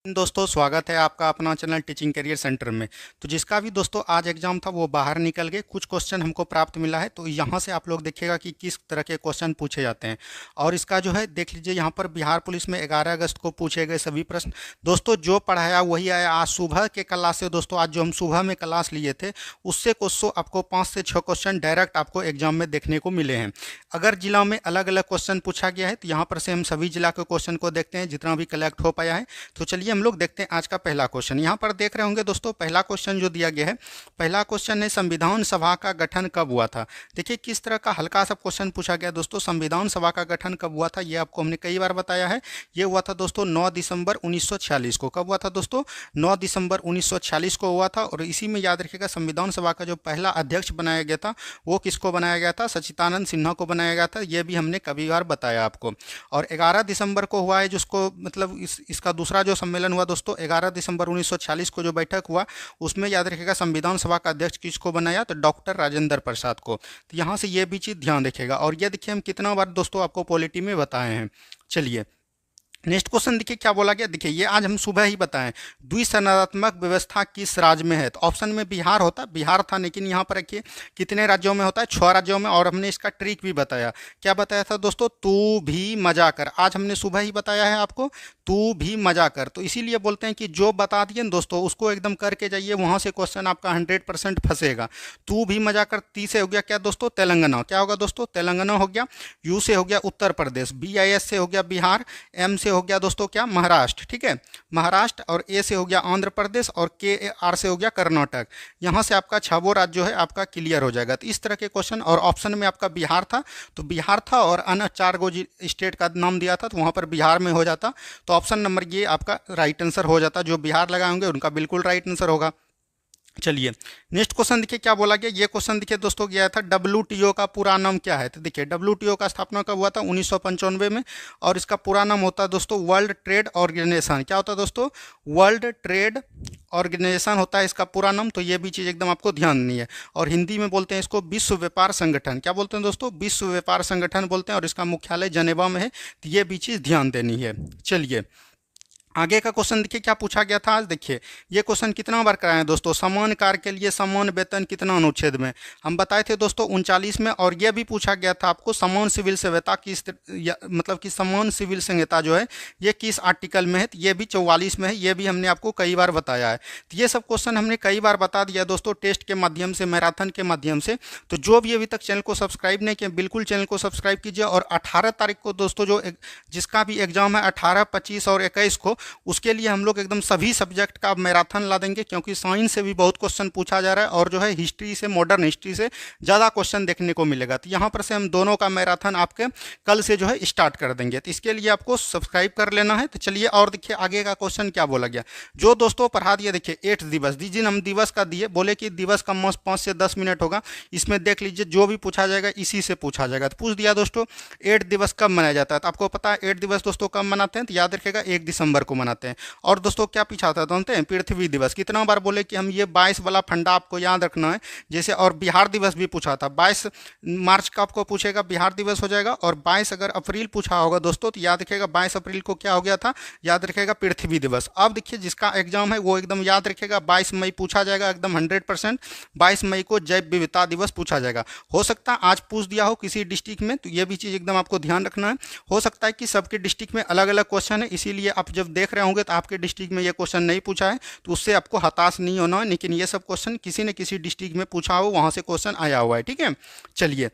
दोस्तों स्वागत है आपका अपना चैनल टीचिंग करियर सेंटर में। तो जिसका भी दोस्तों आज एग्जाम था वो बाहर निकल गए, कुछ क्वेश्चन हमको प्राप्त मिला है। तो यहाँ से आप लोग देखिएगा कि किस तरह के क्वेश्चन पूछे जाते हैं। और इसका जो है देख लीजिए, यहाँ पर बिहार पुलिस में 11 अगस्त को पूछे गए सभी प्रश्न। दोस्तों जो पढ़ाया वही आया। आज सुबह के क्लास से दोस्तों, आज जो हम सुबह में क्लास लिए थे उससे क्वेश्चन आपको 5 से 6 क्वेश्चन डायरेक्ट आपको एग्जाम में देखने को मिले हैं। अगर जिला में अलग अलग क्वेश्चन पूछा गया है तो यहाँ पर से हम सभी जिला के क्वेश्चन को देखते हैं जितना भी कलेक्ट हो पाया है। तो चलिए हम लोग देखते हैं आज का पहला क्वेश्चन। यहाँ पर देख रहे होंगे दोस्तों, पहला क्वेश्चन जो दिया गया है, पहला क्वेश्चन है संविधान सभा का गठन कब हुआ था। देखिए किस तरह का हल्का सा क्वेश्चन पूछा गया दोस्तों। संविधान सभा का गठन कब हुआ था ये आपको हमने कई बार बताया है। ये हुआ था दोस्तों 9 दिसंबर 1946 को। कब हुआ था दोस्तों? 9 दिसंबर 1946 को हुआ था। और इसी में याद रखिएगा, संविधान सभा का जो पहला अध्यक्ष बनाया गया था वो किसको बनाया गया था? सच्चिदानंद सिन्हा को बनाया गया था। ये भी हमने कभी बार बताया आपको। और 11 दिसंबर को हुआ है जिसको मतलब इसका दूसरा जो सम्मेलन हुआ दोस्तों, 11 दिसंबर 1946 को जो बैठक हुआ उसमें याद रखिएगा संविधान सभा का अध्यक्ष किसको बनाया? तो डॉक्टर राजेंद्र प्रसाद को। तो यहाँ से ये भी चीज़ ध्यान रखिएगा। और ये देखिए हम कितना बार दोस्तों आपको पॉलिटी में बताए हैं। चलिए नेक्स्ट क्वेश्चन देखिए क्या बोला गया। देखिए ये आज हम सुबह ही बताएं, द्विसंरचनात्मक व्यवस्था किस राज्य में है? तो ऑप्शन में बिहार होता, बिहार था, लेकिन यहाँ पर रखिए कितने राज्यों में होता है? 6 राज्यों में। और हमने इसका ट्रिक भी बताया। क्या बताया था दोस्तों? तू भी मजा कर। आज हमने सुबह ही बताया है आपको, तू भी मजा कर। तो इसीलिए बोलते हैं कि जो बता दिए ना दोस्तों उसको एकदम करके जाइए, वहाँ से क्वेश्चन आपका 100% फंसेगा। तू भी मजा कर। ती से हो गया क्या दोस्तों? तेलंगाना। क्या होगा दोस्तों? तेलंगाना हो गया। यू से हो गया उत्तर प्रदेश। BIS से हो गया बिहार। M से हो गया दोस्तों क्या? महाराष्ट्र। ठीक है, महाराष्ट्र। और A से हो गया आंध्र प्रदेश। और KR से हो गया कर्नाटक। यहाँ से आपका 6 राज्य जो है आपका क्लियर हो जाएगा। तो इस तरह के क्वेश्चन। और ऑप्शन में आपका बिहार था, तो बिहार था और अन्य 4 स्टेट का नाम दिया था, तो वहाँ पर बिहार में हो जाता। तो ऑप्शन नंबर ये आपका राइट आंसर हो जाता। जो बिहार लगाए होंगे उनका बिल्कुल राइट आंसर होगा। चलिए नेक्स्ट क्वेश्चन देखिए क्या बोला गया। ये क्वेश्चन देखिए दोस्तों गया था, WTO का पूरा नाम क्या है? तो देखिए WTO का स्थापना कब हुआ था? 1995 में। और इसका पूरा नाम होता है दोस्तों वर्ल्ड ट्रेड ऑर्गेनाइजेशन। क्या होता है दोस्तों? वर्ल्ड ट्रेड ऑर्गेनाइजेशन होता है इसका पूरा नाम। तो ये भी चीज़ एकदम आपको ध्यान नहीं है। और हिंदी में बोलते हैं इसको विश्व व्यापार संगठन। क्या बोलते हैं दोस्तों? विश्व व्यापार संगठन बोलते हैं। और इसका मुख्यालय जनेवा में है। तो ये भी चीज़ ध्यान देनी है। चलिए आगे का क्वेश्चन देखिए क्या पूछा गया था आज। देखिए ये क्वेश्चन कितना बार कराए हैं दोस्तों? समान कार्य के लिए समान वेतन कितना अनुच्छेद में? हम बताए थे दोस्तों 39 में। और ये भी पूछा गया था आपको समान सिविल संहिता किस मतलब कि समान सिविल संहिता जो है ये किस आर्टिकल में है? तो ये भी 44 में है। ये भी हमने आपको कई बार बताया है। तो ये सब क्वेश्चन हमने कई बार बता दिया दोस्तों, टेस्ट के माध्यम से, मैराथन के माध्यम से। तो जो भी अभी तक चैनल को सब्सक्राइब नहीं किया, बिल्कुल चैनल को सब्सक्राइब कीजिए। और 18 तारीख को दोस्तों जिसका भी एग्जाम है 18, 25 और 21 को, उसके लिए हम लोग एकदम सभी सब्जेक्ट का मैराथन ला देंगे। क्योंकि साइंस से भी बहुत क्वेश्चन पूछा जा रहा है और जो है हिस्ट्री से, मॉडर्न हिस्ट्री से ज़्यादा क्वेश्चन देखने को मिलेगा। तो यहाँ पर से हम दोनों का मैराथन आपके कल से जो है स्टार्ट कर देंगे। तो इसके लिए आपको सब्सक्राइब कर लेना है। तो चलिए और देखिए आगे का क्वेश्चन क्या बोला गया। जो दोस्तों पढ़ा दिया, देखिए 8 दिवस, जिस दिन हम दिवस का दिए बोले कि दिवस का मस्त 5 से 10 मिनट होगा। इसमें देख लीजिए जो भी पूछा जाएगा इसी से पूछा जाएगा। तो पूछ दिया दोस्तों 8 दिवस कब मनाया जाता है? तो आपको पता है 8 दिवस दोस्तों कब मनाते हैं? तो याद रखिएगा 1 दिसंबर को मनाते हैं। और दोस्तों क्या पूछा था जानते हैं? पृथ्वी दिवस। कितना बार बोले कि हम ये 22 वाला फंडा आपको याद रखना है। जैसे और बिहार दिवस भी पूछा था, 22 मार्च का आपको पूछेगा बिहार दिवस हो जाएगा। और 22 अगर अप्रैल पूछा होगा दोस्तों तो याद रखिएगा 22 अप्रैल को क्या हो गया था? याद रखिएगा पृथ्वी दिवस। अब देखिए जिसका एग्जाम है वो एकदम याद रखिएगा 22 मई पूछा जाएगा एकदम 100%। 22 मई को जैव विविधता दिवस पूछा जाएगा। हो सकता है आज पूछ दिया हो किसी डिस्ट्रिक्ट में, तो ये भी चीज़ एकदम आपको ध्यान रखना है। हो सकता है कि सबके डिस्ट्रिक्ट में अलग अलग क्वेश्चन है, इसीलिए आप जब देख रहे होंगे तो आपके डिस्ट्रिक्ट में ये क्वेश्चन नहीं पूछा है तो उससे आपको हताश नहीं होना है। लेकिन ये सब क्वेश्चन किसी न किसी डिस्ट्रिक्ट में पूछा हो, वहाँ से क्वेश्चन आया हुआ है। ठीक है, चलिए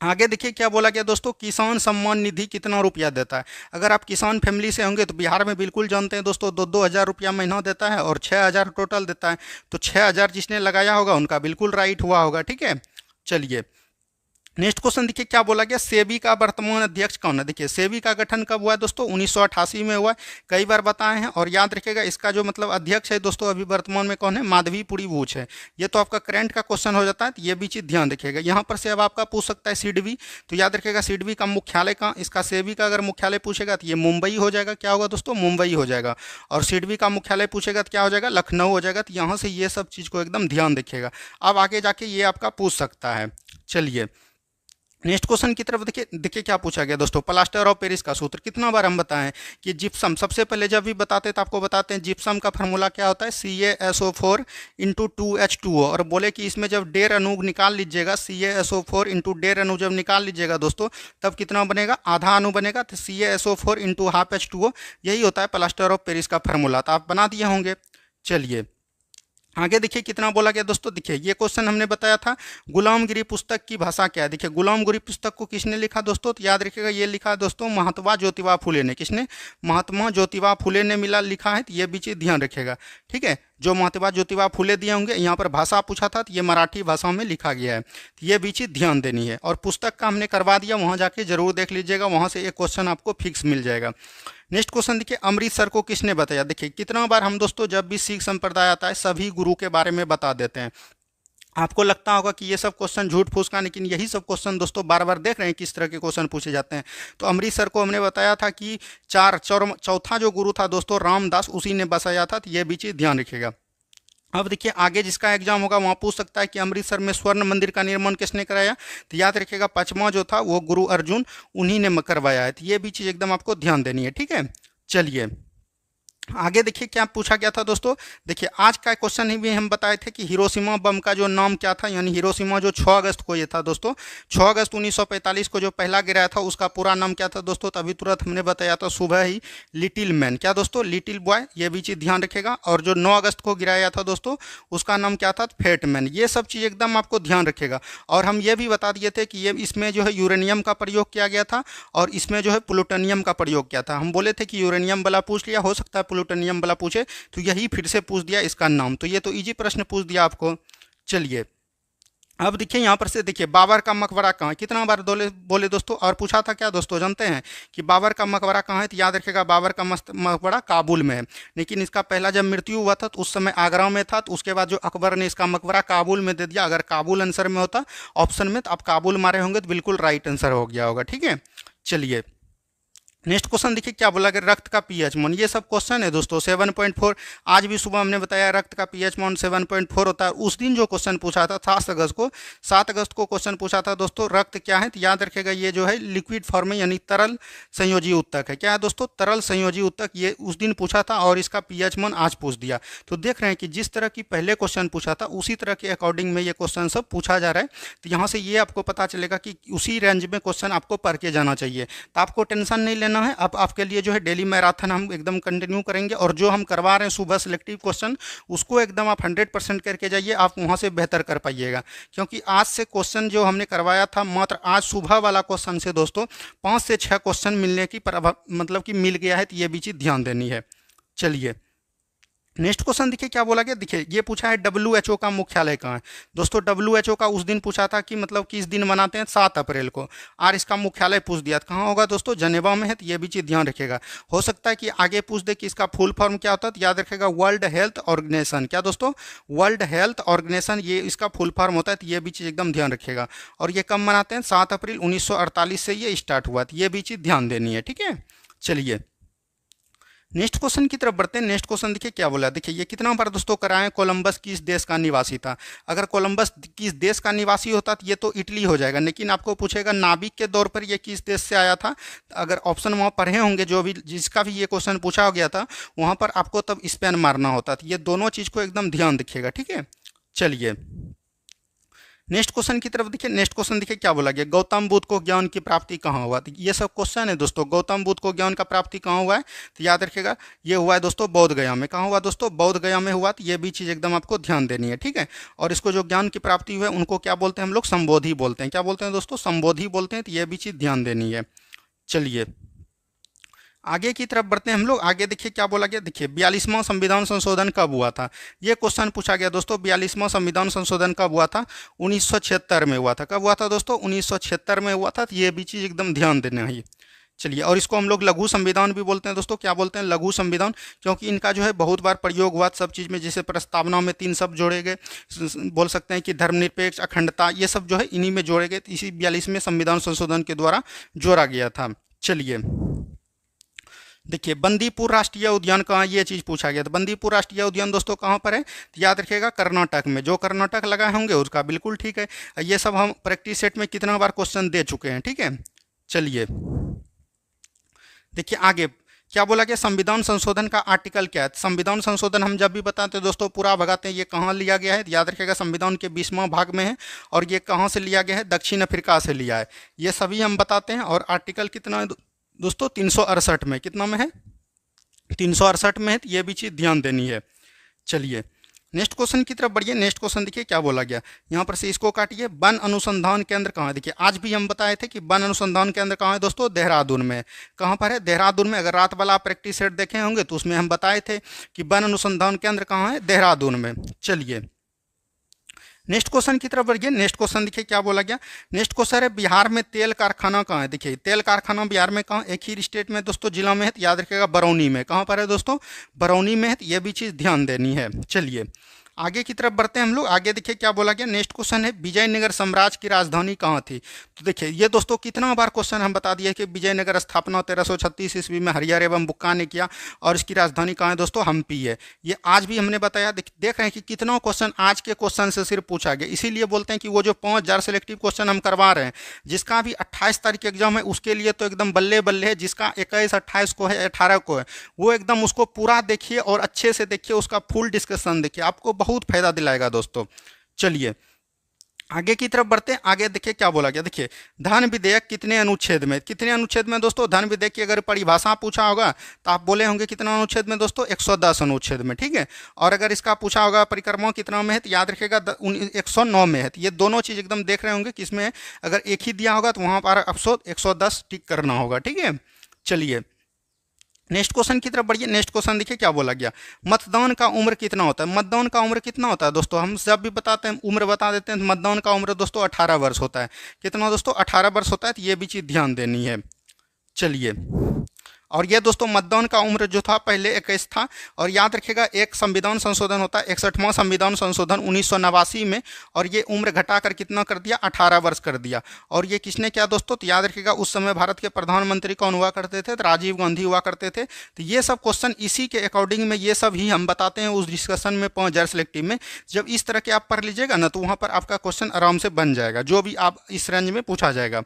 आगे देखिए क्या बोला गया दोस्तों। किसान सम्मान निधि कितना रुपया देता है? अगर आप किसान फैमिली से होंगे तो बिहार में बिल्कुल जानते हैं दोस्तों 2-2 हज़ार रुपया महीना देता है और 6 हज़ार टोटल देता है। तो 6 हज़ार जिसने लगाया होगा उनका बिल्कुल राइट हुआ होगा। ठीक है, चलिए नेक्स्ट क्वेश्चन देखिए क्या बोला गया। सेबी का वर्तमान अध्यक्ष कौन है? देखिए सेबी का गठन कब हुआ है दोस्तों? 1988 में हुआ है। कई बार बताए हैं। और याद रखिएगा इसका जो मतलब अध्यक्ष है दोस्तों अभी वर्तमान में कौन है? माधवीपुरी बूच है। ये तो आपका करंट का क्वेश्चन हो जाता है, तो ये भी चीज़ ध्यान रखिएगा। यहाँ पर से अब आपका पूछ सकता है सिडबी। तो याद रखिएगा सिडबी का मुख्यालय कहाँ? इसका सेबी का अगर मुख्यालय पूछेगा तो ये मुंबई हो जाएगा। क्या होगा दोस्तों? मुंबई हो जाएगा। और सिडबी का मुख्यालय पूछेगा तो क्या हो जाएगा? लखनऊ हो जाएगा। तो यहाँ से ये सब चीज़ को एकदम ध्यान रखिएगा। अब आगे जाके ये आपका पूछ सकता है। चलिए नेक्स्ट क्वेश्चन की तरफ देखिए, देखिए क्या पूछा गया दोस्तों, प्लास्टर ऑफ पेरिस का सूत्र कितना बार हम बताएं कि जिप्सम, सबसे पहले जब भी बताते हैं तो आपको बताते हैं जिप्सम का फार्मूला क्या होता है, CaSO4 इंटू 2H2O, और बोले कि इसमें जब डेर अणु निकाल लीजिएगा, CaSO4 इंटू डेर अणु जब निकाल लीजिएगा दोस्तों, तब कितना बनेगा, आधा अणु बनेगा, तो CaSO4 इंटू हाफ H2O, यही होता है प्लास्टर ऑफ पेरिस का फार्मूला। तो आप बना दिए होंगे। चलिए आगे देखिए कितना बोला गया दोस्तों। देखिए ये क्वेश्चन हमने बताया था, गुलामगिरी पुस्तक की भाषा क्या है। देखिए गुलामगिरी पुस्तक को किसने लिखा दोस्तों, तो याद रखिएगा ये लिखा दोस्तों महात्मा ज्योतिबा फुले ने। किसने, महात्मा ज्योतिबा फुले ने मिला लिखा है, तो ये भी चीज़ ध्यान रखिएगा। ठीक है, जो महात्मा ज्योतिबा फुले दिए होंगे, यहाँ पर भाषा पूछा था तो ये मराठी भाषा में लिखा गया है, तो ये भी चीज़ ध्यान देनी है। और पुस्तक का हमने करवा दिया, वहाँ जाके जरूर देख लीजिएगा, वहाँ से एक क्वेश्चन आपको फिक्स मिल जाएगा। नेक्स्ट क्वेश्चन देखिए, अमृतसर को किसने बताया। देखिए कितना बार हम दोस्तों जब भी सिख संप्रदाय आता है सभी गुरु के बारे में बता देते हैं। आपको लगता होगा कि ये सब क्वेश्चन झूठ फूस का, लेकिन यही सब क्वेश्चन दोस्तों बार बार देख रहे हैं किस तरह के क्वेश्चन पूछे जाते हैं। तो अमृतसर को हमने बताया था कि चौथा जो गुरु था दोस्तों रामदास, उसी ने बसाया था, तो ये भी चीज़ ध्यान रखिएगा। अब देखिए आगे जिसका एग्जाम होगा वहाँ पूछ सकता है कि अमृतसर में स्वर्ण मंदिर का निर्माण किसने कराया, तो याद रखिएगा पचमा जो था वो गुरु अर्जुन, उन्हीं ने करवाया है, तो ये भी चीज़ एकदम आपको ध्यान देनी है। ठीक है, चलिए आगे देखिए क्या पूछा गया था दोस्तों। देखिए आज का क्वेश्चन ही भी हम बताए थे कि हिरोशिमा बम का जो नाम क्या था, यानी हिरोशिमा जो 6 अगस्त को ये था दोस्तों, 6 अगस्त 1945 को जो पहला गिराया था उसका पूरा नाम क्या था दोस्तों, तो अभी तुरंत हमने बताया था सुबह ही, लिटिल मैन। क्या दोस्तों, लिटिल बॉय, ये भी चीज़ ध्यान रखेगा। और जो 9 अगस्त को गिराया था दोस्तों उसका नाम क्या था, फेट मैन। ये सब चीज़ एकदम आपको ध्यान रखेगा। और हम ये भी बता दिए थे कि ये इसमें जो है यूरेनियम का प्रयोग किया गया था और इसमें जो है प्लूटोनियम का प्रयोग किया था। हम बोले थे कि यूरेनियम वाला पूछ लिया, हो सकता है प्लूटोनियम वाला पूछे, तो यही फिर से पूछ दिया इसका नाम। तो ये तो इजी प्रश्न पूछ दिया आपको। चलिए अब देखिए यहाँ पर से देखिए बाबर का मकबरा कहाँ है, कितना बार बोले दोस्तों। और पूछा था क्या दोस्तों, जानते हैं कि बाबर का मकबरा कहाँ है, तो याद रखिएगा बाबर का मकबरा काबुल में है। लेकिन इसका पहला जब मृत्यु हुआ था तो उस समय आगरा में था, तो उसके बाद जो अकबर ने इसका मकबरा काबुल में दे दिया। अगर काबुल आंसर में होता ऑप्शन में, तो आप काबुल मारे होंगे तो बिल्कुल राइट आंसर हो गया होगा। ठीक है, चलिए नेक्स्ट क्वेश्चन देखिए क्या बोला गया, रक्त का पीएच मान। ये सब क्वेश्चन है दोस्तों 7.4। आज भी सुबह हमने बताया रक्त का पीएच मान 7.4 होता है। उस दिन जो क्वेश्चन पूछा था 7 अगस्त को क्वेश्चन पूछा था दोस्तों, रक्त क्या है, तो याद रखेगा ये जो है लिक्विड फॉर्म में, यानी तरल संयोजी उत्तक है। क्या है दोस्तों, तरल संयोजी उत्तक। ये उस दिन पूछा था और इसका पीएच मान आज पूछ दिया। तो देख रहे हैं कि जिस तरह की पहले क्वेश्चन पूछा था उसी तरह के अकॉर्डिंग में ये क्वेश्चन सब पूछा जा रहा है। तो यहाँ से ये आपको पता चलेगा कि उसी रेंज में क्वेश्चन आपको पढ़ के जाना चाहिए। तो आपको टेंशन नहीं लेना है। अब आपके लिए जो है डेली मैराथन हम एकदम कंटिन्यू करेंगे, और जो हम करवा रहे हैं सुबह सिलेक्टिव क्वेश्चन, उसको एकदम आप 100% करके जाइए, आप वहाँ से बेहतर कर पाइएगा। क्योंकि आज से क्वेश्चन जो हमने करवाया था, मात्र आज सुबह वाला क्वेश्चन से दोस्तों 5 से 6 क्वेश्चन मिलने की मतलब कि मिल गया है, तो ये भी चीज़ ध्यान देनी है। चलिए नेक्स्ट क्वेश्चन देखिए क्या बोला गया। देखिए ये पूछा है WHO का मुख्यालय कहाँ है दोस्तों। WHO का उस दिन पूछा था कि मतलब किस दिन मनाते हैं, 7 अप्रैल को। और इसका मुख्यालय पूछ दिया कहाँ होगा दोस्तों, जनेवा में है। तो ये भी चीज़ ध्यान रखेगा। हो सकता है कि आगे पूछ दे कि इसका फुल फॉर्म क्या होता है, तो याद रखेगा वर्ल्ड हेल्थ ऑर्गेनाइजेशन। क्या दोस्तों, वर्ल्ड हेल्थ ऑर्गेनाइजेशन, ये इसका फुल फॉर्म होता है। तो ये भी चीज़ एकदम ध्यान रखेगा। और ये कब मनाते हैं, 7 अप्रैल 1948 से ये स्टार्ट हुआ। तो ये भी चीज़ ध्यान देनी है। ठीक है, चलिए नेक्स्ट क्वेश्चन की तरफ बढ़ते हैं। नेक्स्ट क्वेश्चन देखिए क्या बोला। देखिए ये कितना बार दोस्तों कराएं, कोलंबस किस देश का निवासी था। अगर कोलंबस किस देश का निवासी होता तो ये तो इटली हो जाएगा, लेकिन आपको पूछेगा नाविक के दौर पर ये किस देश से आया था। अगर ऑप्शन वहाँ पढ़े होंगे, जो भी जिसका भी ये क्वेश्चन पूछा गया था वहाँ पर आपको तब स्पेन मारना होता। तो ये दोनों चीज़ को एकदम ध्यान रखिएगा। ठीक है, चलिए नेक्स्ट क्वेश्चन की तरफ देखिए। नेक्स्ट क्वेश्चन देखिए क्या बोला गया, गौतम बुद्ध को ज्ञान की प्राप्ति कहाँ हुआ। तो ये सब क्वेश्चन है दोस्तों, गौतम बुद्ध को ज्ञान का प्राप्ति कहाँ हुआ है, तो याद रखिएगा ये हुआ है दोस्तों बौद्ध गया में। कहाँ हुआ दोस्तों, बौद्ध गया में हुआ। तो ये भी चीज़ एकदम आपको ध्यान देनी है। ठीक है, और इसको जो ज्ञान की प्राप्ति हुई है उनको क्या बोलते हैं हम लोग, संबोधि बोलते हैं। क्या बोलते हैं दोस्तों, संबोधि बोलते हैं। तो ये भी चीज़ ध्यान देनी है। चलिए आगे की तरफ बढ़ते हैं हम लोग। आगे देखिए क्या बोला गया। देखिए 42वां संविधान संशोधन कब हुआ था, ये क्वेश्चन पूछा गया दोस्तों। 42वां संविधान संशोधन कब हुआ था, 1976 में हुआ था। कब हुआ था दोस्तों, 1976 में हुआ था। तो ये भी चीज़ एकदम ध्यान देना है। चलिए, और इसको हम लोग लघु संविधान भी बोलते हैं दोस्तों। क्या बोलते हैं, लघु संविधान, क्योंकि इनका जो है बहुत बार प्रयोग हुआ सब चीज़ में। जैसे प्रस्तावना में 3 शब्द जोड़े गए, बोल सकते हैं कि धर्मनिरपेक्ष, अखंडता, ये सब जो है इन्हीं में जोड़े गए। इसी 42वें संविधान संशोधन के द्वारा जोड़ा गया था। चलिए देखिए बंदीपुर राष्ट्रीय उद्यान कहाँ, ये चीज़ पूछा गया था। बंदीपुर राष्ट्रीय उद्यान दोस्तों कहाँ पर है, तो याद रखिएगा कर्नाटक में। जो कर्नाटक लगाए होंगे उसका बिल्कुल ठीक है। ये सब हम प्रैक्टिस सेट में कितना बार क्वेश्चन दे चुके हैं, ठीक है। चलिए देखिए आगे क्या बोला गया, संविधान संशोधन का आर्टिकल क्या है। संविधान संशोधन हम जब भी बताते हैं दोस्तों पूरा भगाते हैं, ये कहाँ लिया गया है, तो याद रखिएगा संविधान के 20वां भाग में है। और ये कहाँ से लिया गया है, दक्षिण अफ्रीका से लिया है। ये सभी हम बताते हैं। और आर्टिकल कितना है दोस्तों, 368 में। कितना में है, 368 में है। तो ये भी चीज़ ध्यान देनी है। चलिए नेक्स्ट क्वेश्चन की तरफ बढ़िए। नेक्स्ट क्वेश्चन देखिए क्या बोला गया, यहाँ पर से इसको काटिए। वन अनुसंधान केंद्र कहाँ है। देखिए आज भी हम बताए थे कि वन अनुसंधान केंद्र कहाँ है दोस्तों, देहरादून में। कहाँ पर है, देहरादून में। अगर रात वाला आप प्रैक्टिस सेट देखे होंगे तो उसमें हम बताए थे कि वन अनुसंधान केंद्र कहाँ है, देहरादून में। चलिए नेक्स्ट क्वेश्चन की तरफ बढ़िए। नेक्स्ट क्वेश्चन देखिए क्या बोला गया। नेक्स्ट क्वेश्चन है बिहार में तेल कारखाना कहाँ है। देखिए तेल कारखाना बिहार में कहाँ, एक ही स्टेट में दोस्तों, जिला में है। तो याद रखिएगा बरौनी में। कहाँ पर है दोस्तों, बरौनी में है। तो ये भी चीज़ ध्यान देनी है। चलिए आगे की तरफ बढ़ते हैं हम लोग। आगे देखिए क्या बोला गया। नेक्स्ट क्वेश्चन है विजयनगर साम्राज्य की राजधानी कहाँ थी। तो देखिए ये दोस्तों कितना बार क्वेश्चन हम बता दिए कि विजयनगर स्थापना 1336 ईस्वी में हरिहर एवं बुक्का ने किया और इसकी राजधानी कहाँ है दोस्तों, हम्पी है। ये आज भी हमने बताया। देख रहे हैं कि कितना क्वेश्चन आज के क्वेश्चन से सिर्फ पूछा गया। इसीलिए बोलते हैं कि वो जो 5000 सेलेक्टिव क्वेश्चन हम करवा रहे हैं, जिसका भी 28 तारीख के एग्जाम है उसके लिए तो एकदम बल्ले बल्ले है। जिसका 21, 28 को है, 18 को है, वो एकदम उसको पूरा देखिए और अच्छे से देखिए, उसका फुल डिस्कशन देखिए, आपको बहुत फायदा दिलाएगा दोस्तों। चलिए आगे की तरफ बढ़ते हैं। आगे देखिए क्या बोला गया। देखिए धन विधेयक कितने अनुच्छेद में, कितने अनुच्छेद में दोस्तों, धन विधेयक की अगर परिभाषा पूछा होगा तो आप बोले होंगे कितना अनुच्छेद में दोस्तों, 110 अनुच्छेद में, ठीक है। और अगर इसका पूछा होगा परिक्रमण कितना में है, तो याद रखिएगा 109 में है। तो ये दोनों चीज़ एकदम देख रहे होंगे कि इसमें अगर एक ही दिया होगा तो वहाँ पर आपको 110 टिक करना होगा, ठीक है। चलिए नेक्स्ट क्वेश्चन की तरफ बढ़िए। नेक्स्ट क्वेश्चन देखिए क्या बोला गया, मतदान का उम्र कितना होता है। मतदान का उम्र कितना होता है दोस्तों, हम जब भी बताते हैं उम्र बता देते हैं। तो मतदान का उम्र दोस्तों 18 वर्ष होता है। कितना दोस्तों, 18 वर्ष होता है। तो ये भी चीज़ ध्यान देनी है। चलिए और ये दोस्तों मतदान का उम्र जो था पहले 21 था। और याद रखिएगा एक संविधान संशोधन होता है, 61वां संविधान संशोधन 1989 में। और ये उम्र घटाकर कितना कर दिया, 18 वर्ष कर दिया। और ये किसने किया दोस्तों, तो याद रखिएगा उस समय भारत के प्रधानमंत्री कौन हुआ करते थे, तो राजीव गांधी हुआ करते थे। तो ये सब क्वेश्चन इसी के अकॉर्डिंग में ये सब ही हम बताते हैं उस डिस्कशन में 5000 सेलेक्टिव में। जब इस तरह के आप पढ़ लीजिएगा ना, तो वहाँ पर आपका क्वेश्चन आराम से बन जाएगा, जो भी आप इस रेंज में पूछा जाएगा।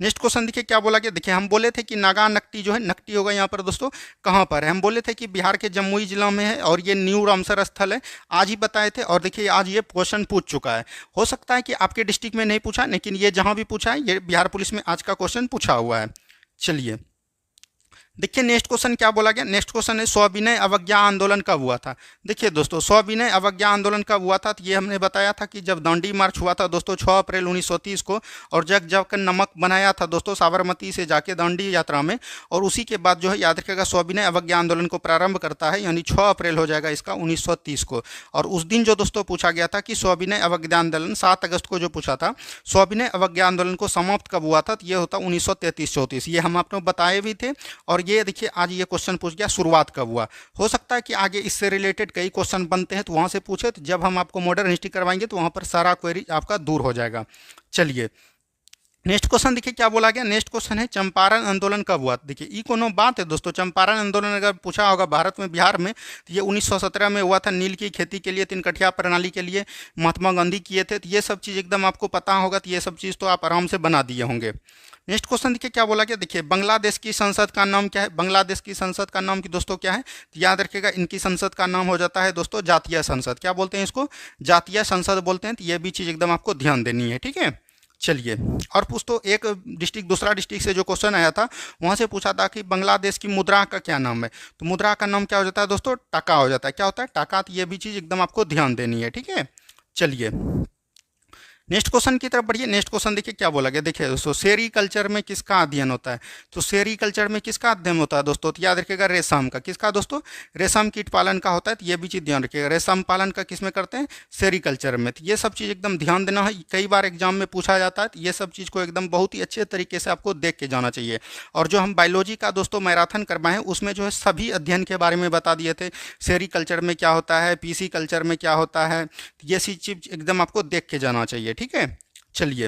नेक्स्ट क्वेश्चन देखिए क्या बोला गया। देखिए हम बोले थे कि नागा नकटी जो है, नकटी होगा यहाँ पर दोस्तों कहाँ पर है। हम बोले थे कि बिहार के जमुई जिला में है और ये न्यू रामसर स्थल है। आज ही बताए थे। और देखिए आज ये क्वेश्चन पूछ चुका है। हो सकता है कि आपके डिस्ट्रिक्ट में नहीं पूछा, लेकिन ये जहाँ भी पूछा है ये बिहार पुलिस में आज का क्वेश्चन पूछा हुआ है। चलिए देखिए नेक्स्ट क्वेश्चन क्या बोला गया। नेक्स्ट क्वेश्चन है सविनय अवज्ञा आंदोलन कब हुआ था। देखिए दोस्तों सविनय अवज्ञा आंदोलन कब हुआ था, तो ये हमने बताया था कि जब दांडी मार्च हुआ था दोस्तों 6 अप्रैल 1930 को। और जग जग कर नमक बनाया था दोस्तों साबरमती से जाके दांडी यात्रा में। और उसी के बाद जो है याद रखिएगा सविनय अवज्ञा आंदोलन को प्रारंभ करता है, यानी 6 अप्रैल हो जाएगा इसका 1930 को। और उस दिन जो दोस्तों पूछा गया था कि सविनय अवज्ञा आंदोलन 7 अगस्त को जो पूछा था, सविनय अवज्ञा आंदोलन को समाप्त कब हुआ था, तो ये होता 1933-34। ये हम आपको बताए भी थे। और ये देखिए आज ये क्वेश्चन पूछ गया शुरुआत कब हुआ। हो सकता है कि आगे इससे रिलेटेड कई क्वेश्चन बनते हैं तो वहाँ से पूछे, तो जब हम आपको मॉडर्न हिस्ट्री करवाएंगे तो वहाँ पर सारा क्वेरी आपका दूर हो जाएगा। चलिए नेक्स्ट क्वेश्चन देखिए क्या बोला गया। नेक्स्ट क्वेश्चन है चंपारण आंदोलन कब हुआ। देखिए ये कोनो बात है दोस्तों, चंपारण आंदोलन अगर पूछा होगा भारत में बिहार में, तो ये 1917 में हुआ था। नील की खेती के लिए, 3 कठिया प्रणाली के लिए महात्मा गांधी किए थे। तो ये सब चीज़ एकदम आपको पता होगा। तो ये सब चीज़ तो आप आराम से बना दिए होंगे। नेक्स्ट क्वेश्चन देखिए क्या बोला गया। देखिए बांग्लादेश की संसद का नाम क्या है। बांग्लादेश की संसद का नाम की दोस्तों क्या है, तो याद रखिएगा इनकी संसद का नाम हो जाता है दोस्तों जातीय संसद। क्या बोलते हैं इसको, जातीय संसद बोलते हैं। तो ये भी चीज़ एकदम आपको ध्यान देनी है, ठीक है। चलिए और पूछ तो एक डिस्ट्रिक्ट दूसरा डिस्ट्रिक्ट से जो क्वेश्चन आया था वहाँ से पूछा था कि बांग्लादेश की मुद्रा का क्या नाम है। तो मुद्रा का नाम क्या हो जाता है दोस्तों, टाका हो जाता है। क्या होता है, टाका। तो ये भी चीज़ एकदम आपको ध्यान देनी है, ठीक है। चलिए नेक्स्ट क्वेश्चन की तरफ बढ़िए। नेक्स्ट क्वेश्चन देखिए क्या बोला गया। देखिए दोस्तों सेरीकल्चर में किसका अध्ययन होता है। तो सेरीकल्चर में किसका अध्ययन होता है दोस्तों, तो याद रखिएगा रेशम का। किसका दोस्तों, रेशम कीट पालन का होता है। तो ये भी चीज़ ध्यान रखिएगा, रेशम पालन का किस में करते हैं, सेरीकल्चर में। तो ये सब चीज़ एकदम ध्यान देना है, कई बार एग्जाम में पूछा जाता है। तो ये सब चीज़ को एकदम बहुत ही अच्छे तरीके से आपको देख के जाना चाहिए। और जो हम बायोलॉजी का दोस्तों मैराथन करवाएं उसमें जो है सभी अध्ययन के बारे में बता दिए थे। सेरीकल्चर में क्या होता है, पीसी कल्चर में क्या होता है, ये सी चीज़ एकदम आपको देख के जाना चाहिए, ठीक है। चलिए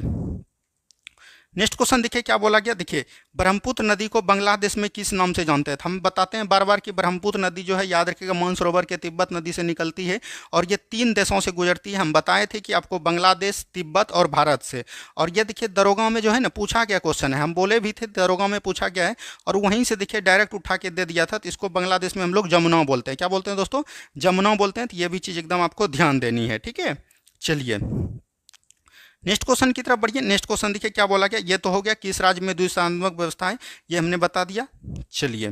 नेक्स्ट क्वेश्चन देखिए क्या बोला गया। देखिए, ब्रह्मपुत्र नदी को बांग्लादेश में किस नाम से जानते हैं। हम बताते हैं बार बार कि ब्रह्मपुत्र नदी जो है, याद रखिएगा, मानसरोवर के तिब्बत नदी से निकलती है और ये 3 देशों से गुजरती है। हम बताए थे कि आपको बांग्लादेश, तिब्बत और भारत से। और ये देखिए दरोगा में जो है ना पूछा गया क्वेश्चन है, हम बोले भी थे दरोगा में पूछा गया है और वहीं से देखिए डायरेक्ट उठा के दे दिया था। तो इसको बांग्लादेश में हम लोग जमुना बोलते हैं। क्या बोलते हैं दोस्तों? जमुना बोलते हैं। तो ये भी चीज़ एकदम आपको ध्यान देनी है, ठीक है। चलिए नेक्स्ट क्वेश्चन की तरफ बढ़िए। नेक्स्ट क्वेश्चन देखिए क्या बोला गया। ये तो हो गया किस राज्य में द्विसंघात्मक व्यवस्था है, ये हमने बता दिया। चलिए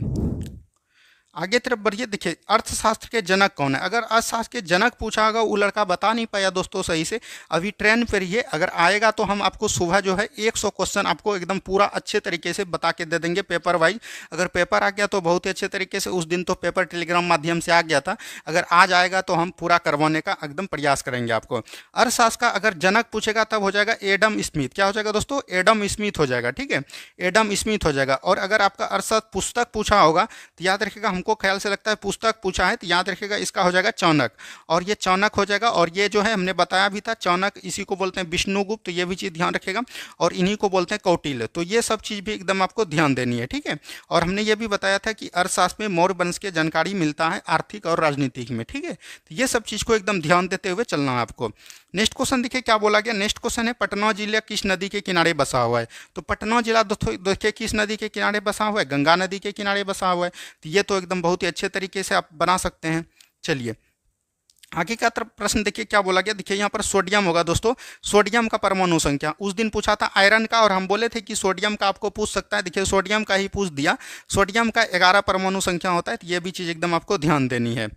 आगे तरफ बढ़िए। देखिए अर्थशास्त्र के जनक कौन है। अगर अर्थशास्त्र के जनक पूछा होगा, वो लड़का बता नहीं पाया दोस्तों सही से, अभी ट्रेन पर ही है। अगर आएगा तो हम आपको सुबह जो है 100 क्वेश्चन आपको एकदम पूरा अच्छे तरीके से बता के दे देंगे पेपर वाइज। अगर पेपर आ गया तो बहुत ही अच्छे तरीके से, उस दिन तो पेपर टेलीग्राम माध्यम से आ गया था, अगर आज आएगा तो हम पूरा करवाने का एकदम प्रयास करेंगे आपको। अर्थशास्त्र का अगर जनक पूछेगा तब हो जाएगा एडम स्मिथ। क्या हो जाएगा दोस्तों? एडम स्मिथ हो जाएगा, ठीक है, एडम स्मिथ हो जाएगा। और अगर आपका अर्थशास्त्र पुस्तक पूछा होगा तो याद रखिएगा, हमको ख्याल से लगता है पुस्तक पूछा है, तो याद रखिएगा इसका हो जाएगा चाणक्य, और ये चाणक्य हो जाएगा। और ये जो है हमने बताया भी था, चाणक्य इसी को बोलते हैं विष्णुगुप्त, तो ये भी चीज़ ध्यान रखिएगा। और इन्हीं को बोलते हैं कौटिल्य। तो ये सब चीज़ भी एकदम आपको ध्यान देनी है, ठीक है। और हमने ये भी बताया था कि अर्थशास्त्र में मौर्य वंश की जानकारी मिलता है आर्थिक और राजनीतिक में, ठीक है। तो ये सब चीज़ को एकदम ध्यान देते हुए चलना है आपको। नेक्स्ट क्वेश्चन देखिए क्या बोला गया। नेक्स्ट क्वेश्चन है पटना जिला किस नदी के किनारे बसा हुआ है। तो पटना जिला देखिए किस नदी के किनारे बसा हुआ है, गंगा नदी के किनारे बसा हुआ है। तो ये तो एकदम बहुत ही अच्छे तरीके से आप बना सकते हैं। चलिए आगे का तरफ प्रश्न देखिए क्या बोला गया। देखिए यहाँ पर सोडियम होगा दोस्तों, सोडियम का परमाणु संख्या। उस दिन पूछा था आयरन का और हम बोले थे कि सोडियम का आपको पूछ सकता है। देखिए सोडियम का ही पूछ दिया। सोडियम का 11 परमाणु संख्या होता है। तो ये भी चीज़ एकदम आपको ध्यान देनी है।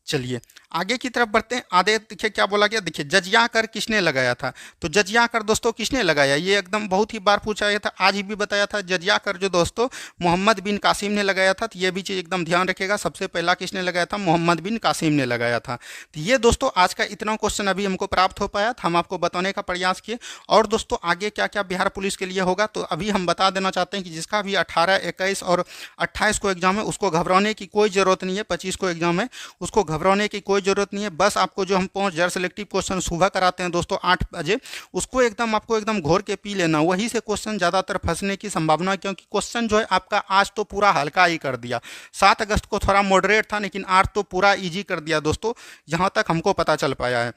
चलिए आगे की तरफ बढ़ते हैं। आगे देखिए क्या बोला गया। देखिए जजिया कर किसने लगाया था। तो जजिया कर दोस्तों किसने लगाया, ये एकदम बहुत ही बार पूछा गया था, आज भी बताया था। जजिया कर जो दोस्तों मोहम्मद बिन कासिम ने लगाया था। तो ये भी चीज़ एकदम ध्यान रखिएगा, सबसे पहला किसने लगाया था, मोहम्मद बिन कासिम ने लगाया था। तो ये दोस्तों आज का इतना क्वेश्चन अभी हमको प्राप्त हो पाया था, हम आपको बताने का प्रयास किए। और दोस्तों आगे क्या क्या बिहार पुलिस के लिए होगा, तो अभी हम बता देना चाहते हैं कि जिसका भी 18, 21 और 28 को एग्जाम है उसको घबराने की कोई ज़रूरत नहीं है। 25 को एग्जाम है उसको घबराने की कोई ज़रूरत नहीं है। बस आपको जो हम 5,000 सेलेक्टिव क्वेश्चन सुबह कराते हैं दोस्तों 8 बजे, उसको एकदम आपको एकदम घोर के पी लेना। वही से क्वेश्चन ज़्यादातर फंसने की संभावना है, क्योंकि क्वेश्चन जो है आपका आज तो पूरा हल्का ही कर दिया। 7 अगस्त को थोड़ा मॉडरेट था, लेकिन आज तो पूरा ईजी कर दिया दोस्तों, जहाँ तक हमको पता चल पाया है।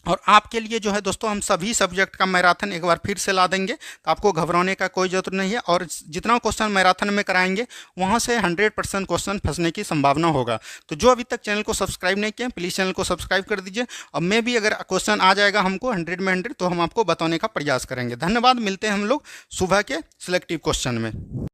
और आपके लिए जो है दोस्तों हम सभी सब्जेक्ट का मैराथन एक बार फिर से ला देंगे, तो आपको घबराने का कोई ज़रूरत नहीं है। और जितना क्वेश्चन मैराथन में कराएंगे वहाँ से 100% क्वेश्चन फंसने की संभावना होगा। तो जो अभी तक चैनल को सब्सक्राइब नहीं किया प्लीज़ चैनल को सब्सक्राइब कर दीजिए। और मैं भी अगर क्वेश्चन आ जाएगा हमको 100 में 100 तो हम आपको बताने का प्रयास करेंगे। धन्यवाद, मिलते हैं हम लोग सुबह के सिलेक्टिव क्वेश्चन में।